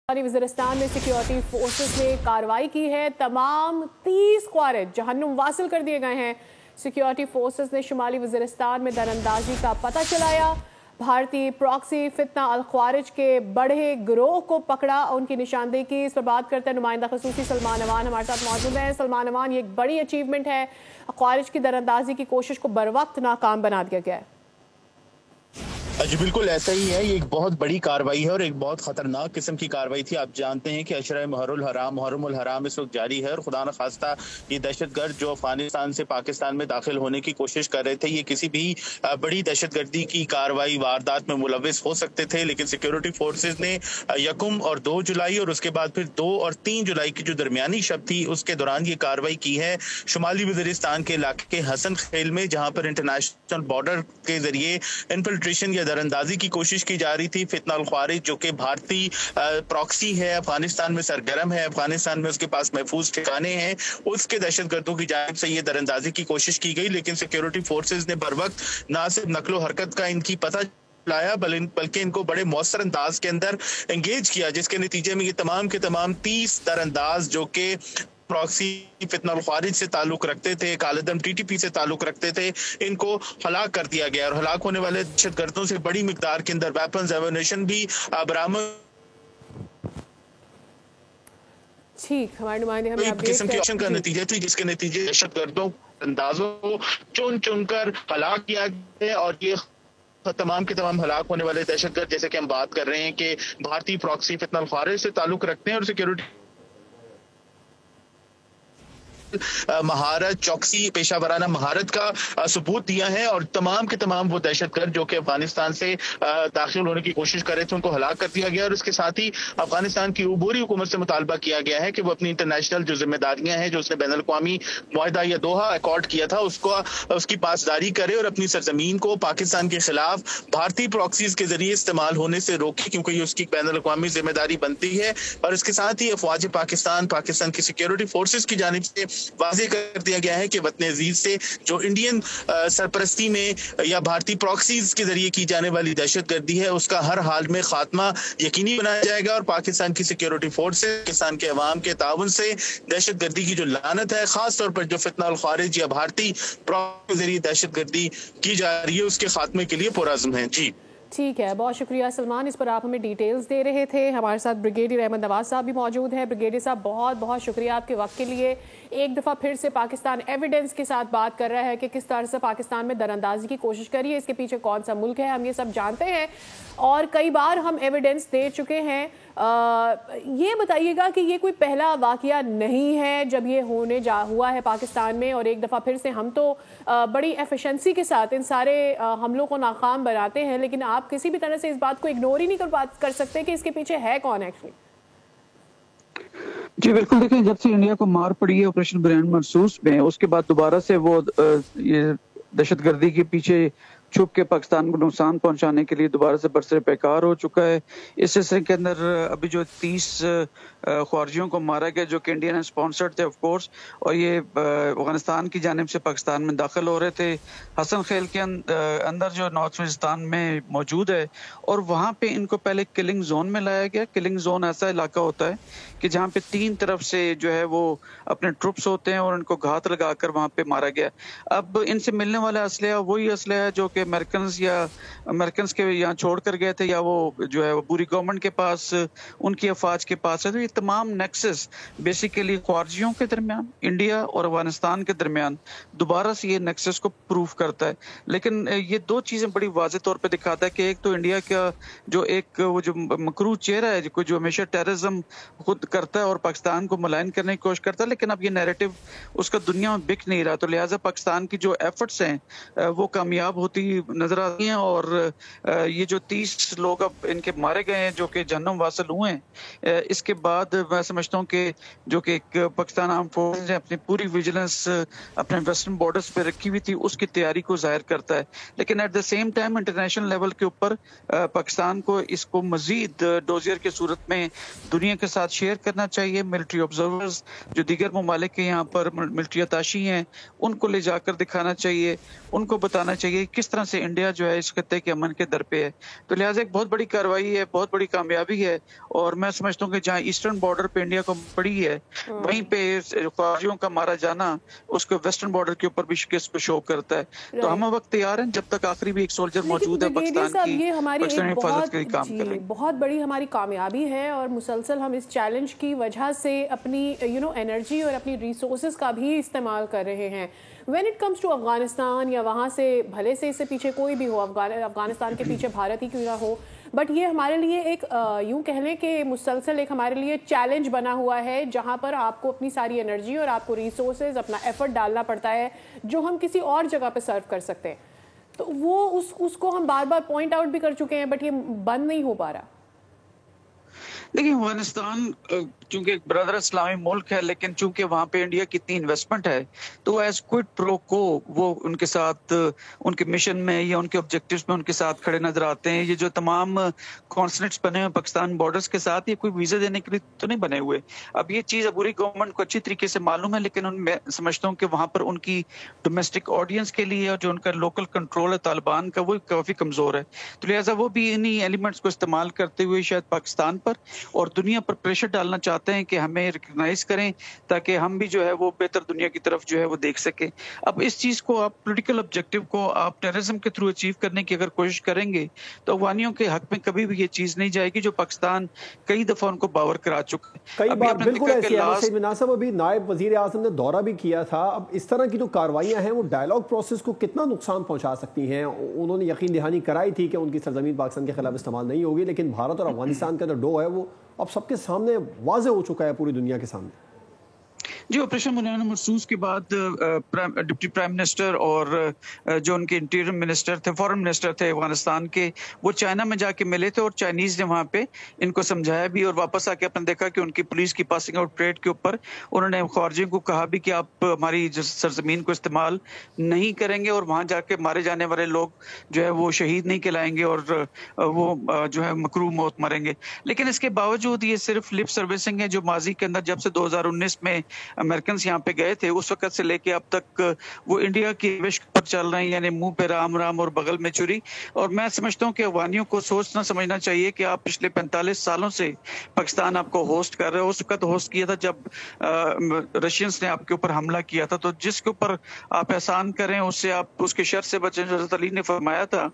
वज़ीरिस्तान में security forces ने कार्रवाई की है। तमाम 30 ख्वारिज जहन्नुम वासिल कर दिए गए हैं। सिक्योरिटी फोर्सेस ने शुमाली वज़ीरिस्तान में दरअंदाजी का पता चलाया। भारतीय प्रॉक्सी फितना अल ख्वारिज के बड़े गिरोह को पकड़ा, उनकी निशानदेही की। इस पर बात करते हैं नुमाइंदा खसूसी सलमान अवान हमारे साथ मौजूद हैं। सलमान अवान, ये एक बड़ी अचीवमेंट है, ख्वारिज की दरअंदाजी की कोशिश को बर वक्त नाकाम बना दिया गया है। जी बिल्कुल ऐसा ही है। ये एक बहुत बड़ी कार्रवाई है और एक बहुत खतरनाक किस्म की कार्रवाई थी। आप जानते हैं कि अशरा मुहर्रमुल हराम इस वक्त जारी है और खुदा न खास्ता ये दहशतगर्द जो अफगानिस्तान से पाकिस्तान में दाखिल होने की कोशिश कर रहे थे, ये किसी भी बड़ी दहशतगर्दी की कार्रवाई वारदात में मुलविस हो सकते थे। लेकिन सिक्योरिटी फोर्सेज ने 1 और 2 जुलाई और उसके बाद फिर 2 और 3 जुलाई की जो दरमियानी शब थी उसके दौरान ये कार्रवाई की है शुमाली वज़ीरिस्तान के इलाके के हसन खेल में, जहां पर इंटरनेशनल बॉर्डर के जरिए इन्फिल्ट्रेशन या दरअंदाजी की कोशिश की जा रही थी। फितना अल ख्वारिज जो कि भारतीय प्रॉक्सी है, अफगानिस्तान में सरगर्म है, अफगानिस्तान में उसके पास महफूज ठिकाने हैं, उसके दहशतगर्दों की जानिब से ये दरअंदाजी की कोशिश की गई। लेकिन सिक्योरिटी फोर्सेज ने बर वक्त ना सिर्फ नकलो हरकत का इनकी पता लाया बल्कि इनको बड़े मौसर अंदाज के अंदर एंगेज किया, जिसके नतीजे में ये तमाम के तमाम 30 दरअंदाज जो कि प्रॉक्सी फितना अल ख्वारिज से ताल्लुक रखते थे, कालेदम टीटीपी से ताल्लुक रखते थे, इनको हलाक कर दिया गया। और हलाक होने वाले दहशतगर्दों से बड़ी मिकदार के अंदर वेपन्स एमुनेशन भी बरामद। ठीक, हमारे नुमाइंदे हमें अपडेट किस्म की एक्शन का नतीजा थी, जिसके नतीजे दहशतगर्दों अंदाजों को चुन चुनकर हलाक किया गया। और ये तमाम के तमाम हलाक होने वाले दहशतगर्द, जैसे कि हम बात कर रहे हैं कि भारतीय प्रॉक्सी फितना अल ख्वारिज से ताल्लुक रखते हैं और सिक्योरिटी महारत, चौकसी, पेशावराना महारत का सबूत दिया है। और तमाम के तमाम वो दहशतगर्द जो कि अफगानिस्तान से दाखिल होने की कोशिश कर रहे थे, उनको हलाक कर दिया गया। और उसके साथ ही अफगानिस्तान की उबूरी हुकूमत से मुतालबा किया गया है कि वो अपनी इंटरनेशनल जो जिम्मेदारियां हैं, जो उसने बैनुल अक़वामी मुआहदा या दोहा अकॉर्ड किया था, उसकी पासदारी करे और अपनी सरजमीन को पाकिस्तान के खिलाफ भारतीय प्रॉक्सीज के जरिए इस्तेमाल होने से रोके, क्योंकि ये उसकी बैनुल अक़वामी जिम्मेदारी बनती है। और इसके साथ ही अफवाज पाकिस्तान की सिक्योरिटी फोर्सेज की जानिब से वाज़ेह कर दिया गया है कि वतन अजीज से जो इंडियन सरपरस्ती में या भारतीय प्रॉक्सीज के जरिए की जाने वाली दहशतगर्दी है, उसका हर हाल में खात्मा यकीनी बनाया जाएगा। और पाकिस्तान की सिक्योरिटी फोर्सेज पाकिस्तान के अवाम के ताउन से दहशतगर्दी की जो लानत है, खास तौर पर जो फितना अल ख्वारिज या भारतीय प्रॉक्सी के जरिए दहशतगर्दी की जा रही है, उसके खात्मे के लिए पुरअज़्म है। जी ठीक है, बहुत शुक्रिया सलमान, इस पर आप हमें डिटेल्स दे रहे थे। हमारे साथ ब्रिगेडियर अहमद नवाज साहब भी मौजूद हैं। ब्रिगेडियर साहब, बहुत बहुत शुक्रिया आपके वक्त के लिए। एक दफ़ा फिर से पाकिस्तान एविडेंस के साथ बात कर रहा है कि किस तरह से पाकिस्तान में दरअंदाजी की कोशिश करी है, इसके पीछे कौन सा मुल्क है, हम ये सब जानते हैं और कई बार हम एविडेंस दे चुके हैं। ये बताइएगा कि ये कोई पहला वाकया नहीं है जब ये हुआ है पाकिस्तान में, और एक दफ़ा फिर से हम तो बड़ी एफिशिएंसी के साथ इन सारे हमलों को नाकाम बनाते हैं, लेकिन आप किसी भी तरह से इस बात को इग्नोर ही नहीं कर सकते कि इसके पीछे है कौन एक्चुअली। जी बिल्कुल, देखें, जब से इंडिया को मार पड़ी है ऑपरेशन ब्रह्म महसूस में, उसके बाद दोबारा से वो ये दहशतगर्दी के पीछे छुप के पाकिस्तान को नुकसान पहुंचाने के लिए दोबारा से बरसरे पैकार हो चुका है। इस सिलसिले के अंदर अभी जो 30 ख्वारिजियों को मारा गया जो कि इंडिया ने स्पॉन्सर्ड थे ऑफ कोर्स, और ये अफगानिस्तान की जानिब से पाकिस्तान में दाखिल हो रहे थे। हसन खेल के अंदर जो नॉर्थ वज़ीरिस्तान में मौजूद है, और वहाँ पे इनको पहले किलिंग जोन में लाया गया। किलिंग जोन ऐसा इलाका होता है कि जहाँ पे 3 तरफ से जो है वो अपने ट्रुप्स होते हैं और उनको घात लगाकर वहाँ पे मारा गया। अब इनसे मिलने वाला असलहा वही असलहा है जो कि अमेरिकन के यहाँ छोड़ कर गए थे, या वो जो है वो पूरी गवर्नमेंट के पास, उनकी अफवाज के पास है। तो ये तमाम नेक्सस बेसिकली ख्वारिजियों के दरमियान, इंडिया और अफगानिस्तान के दरमियान दोबारा से ये नेक्सस को प्रूफ करता है। लेकिन ये 2 चीज़ें बड़ी वाज़ेह तौर पे दिखाता है कि एक तो इंडिया का जो एक वो जो मकरू चेहरा है, जो हमेशा टेररिज्म खुद करता है और पाकिस्तान को मुलायन करने की कोशिश करता है, लेकिन अब ये नैरेटिव उसका दुनिया में बिक नहीं रहा। तो लिहाजा पाकिस्तान की जो एफर्ट्स हैं वो कामयाब होती नजर आती हैं। और ये जो 30 लोग अब इनके मारे गए हैं जो कि जहन्नुम वासिल हुए हैं, इसके बाद मैं समझता हूँ कि जो कि एक पाकिस्तान आर्म फोर्स ने अपनी पूरी विजिलेंस अपने वेस्टर्न बॉर्डर्स पे रखी हुई थी, उसकी तैयारी को जाहिर करता है। लेकिन at the same time international level के ऊपर पाकिस्तान को इसको मजीद डोजियर की सूरत में दुनिया के साथ शेयर करना चाहिए। मिलिट्री ऑब्जर्वर्स जो दीगर ममालिक के यहाँ पर मिलिट्री अताशी हैं, उनको ले जाकर दिखाना चाहिए, उनको बताना चाहिए किस तरह तरह से इंडिया जो है इस खत्ते के अमन के दर पे है। तो लिहाजा एक बहुत बड़ी कार्रवाई है, बहुत बड़ी कामयाबी है। और मैं समझता हूँ कि जहाँ ईस्टर्न बॉर्डर पे इंडिया को पड़ी है, वहीं पे फौजियों का मारा जाना उसको वेस्टर्न बॉर्डर के ऊपर भी शिकस्त को शो करता है। तो हम वक्त तैयार हैं जब तक आखिरी भी एक सोल्जर मौजूद है पाकिस्तान की, ये हमारी पाकिस्तान एक हिफाजत के लिए काम कर रहे हैं। बहुत बड़ी हमारी कामयाबी है और मुसलसल हम इस चैलेंज की वजह से अपनी एनर्जी और अपनी रिसोर्सेज का भी इस्तेमाल कर रहे हैं। When it comes to Afghanistan या वहाँ से भले से इससे पीछे कोई भी हो, अफगानिस्तान के पीछे भारत ही क्यों ना हो, बट ये हमारे लिए एक यूं कह लें कि मुसलसल एक हमारे लिए चैलेंज बना हुआ है, जहाँ पर आपको अपनी सारी एनर्जी और आपको रिसोर्सेज, अपना एफर्ट डालना पड़ता है जो हम किसी और जगह पर सर्व कर सकते हैं। तो वो उसको हम बार बार पॉइंट आउट भी कर चुके हैं, बट ये बंद नहीं हो पा रहा। देखिए, अफगानिस्तान चूंकि एक ब्रदर इस्लामी मुल्क है, लेकिन चूंकि वहाँ पे इंडिया की इतनी इन्वेस्टमेंट है, तो एज क्विड प्रो को वो उनके साथ उनके मिशन में या उनके ऑब्जेक्टिव्स में उनके साथ खड़े नजर आते हैं। ये जो तमाम कॉन्सुलेट्स बने हुए पाकिस्तान बॉर्डर्स के साथ, ये कोई वीजा देने के लिए तो नहीं बने हुए। अब ये चीज अबूरी गवर्नमेंट को अच्छी तरीके से मालूम है, लेकिन मैं समझता हूँ कि वहाँ पर उनकी डोमेस्टिक ऑडियंस के लिए और जो उनका लोकल कंट्रोल है तालिबान का, वो काफी कमजोर है। तो लिहाजा वो भी इन्हीं एलिमेंट्स को इस्तेमाल करते हुए शायद पाकिस्तान पर और दुनिया पर प्रेशर डालना चाहते हैं कि हमें रिकॉग्नाइज करें, ताकि हम भी जो है वो बेहतर दुनिया की तरफ जो है वो देख सके। अब इस चीज को आप पॉलिटिकल ऑब्जेक्टिव को आप टेररिज्म के थ्रू अचीव करने की अगर कोशिश करेंगे, तो अफगानियों के हक में कभी भी ये चीज नहीं जाएगी जो पाकिस्तान कई दफा उनको बावर करा चुका है। कई बार बिल्कुल ऐसी है। अभी नायब वजीर आजम ने दौरा भी किया था। अब इस तरह की जो कार्रवाइयां हैं वो डायलॉग प्रोसेस को कितना नुकसान पहुंचा सकती हैं? उन्होंने यकीन दहानी कराई थी कि उनकी सरजमीन पाकिस्तान के खिलाफ इस्तेमाल नहीं होगी, लेकिन भारत और अफगानिस्तान का जो डो है वो अब सबके सामने वाज़ेह हो चुका है, पूरी दुनिया के सामने। जी, ऑपरेशन मुनव्वर महसूस के बाद डिप्टी प्राइम मिनिस्टर और जो उनके इंटीरियर मिनिस्टर थे, फॉरेन मिनिस्टर थे अफगानिस्तान के, वो चाइना में जाके मिले थे और चाइनीज ने वहाँ पे इनको समझाया भी और वापस आके अपन देखा कि उनकी पुलिस की पासिंग आउट परेड के ऊपर उन्होंने खारजियों को कहा भी कि आप हमारी सरजमीन को इस्तेमाल नहीं करेंगे और वहाँ जाके मारे जाने वाले लोग जो है वो शहीद नहीं कहलाएंगे और वो जो है मकरू मौत मरेंगे। लेकिन इसके बावजूद ये सिर्फ लिप सर्विसिंग है जो माजी के अंदर जब से 2019 में अमेरिकन यहाँ पे गए थे, उस वक्त से लेके अब तक वो इंडिया की विश पर चल रहे हैं, यानी मुंह पे राम राम और बगल में छुरी। और मैं समझता हूँ कि अफगानियों को सोचना समझना चाहिए कि आप पिछले 45 सालों से पाकिस्तान आपको होस्ट कर रहे हो। उस वक्त होस्ट किया था जब रशियंस ने आपके ऊपर हमला किया था, तो जिसके ऊपर आप एहसान करें उससे आप उसके शर से बचें, जो हज़रत अली ने फरमाया था,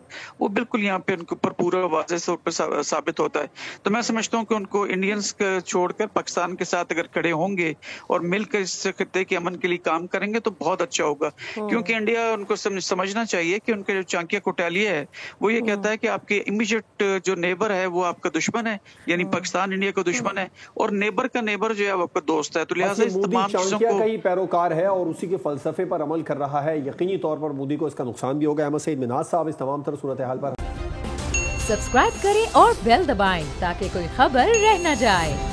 वो बिल्कुल यहाँ पे उनके ऊपर पूरा वाज़ेह तौर पर साबित होता है। तो मैं समझता हूँ कि उनको इंडियंस छोड़कर पाकिस्तान के साथ अगर खड़े होंगे और मिलकर इस खत्ते के अमन के लिए काम करेंगे तो बहुत अच्छा होगा। क्योंकि इंडिया उनको समझना चाहिए कि उनके जो चांकिया कोटालिया है वो ये कहता है कि आपके इमीडिएट जो नेबर है वो आपका दुश्मन है, यानी पाकिस्तान इंडिया का दुश्मन है, और नेबर का नेबर जो है वो आपका दोस्त है। तो लिहाजा इस तमाम चीजों को कई पैरोकार है और उसी के फलसफे पर अमल कर रहा है। यकीनी तौर पर मोदी को इसका नुकसान भी होगा। अहमद सईद मिनाज साहब इस तमाम तरह सूरत हाल पर सब्सक्राइब करें और बेल दबाएं ताकि कोई खबर रह न जाए।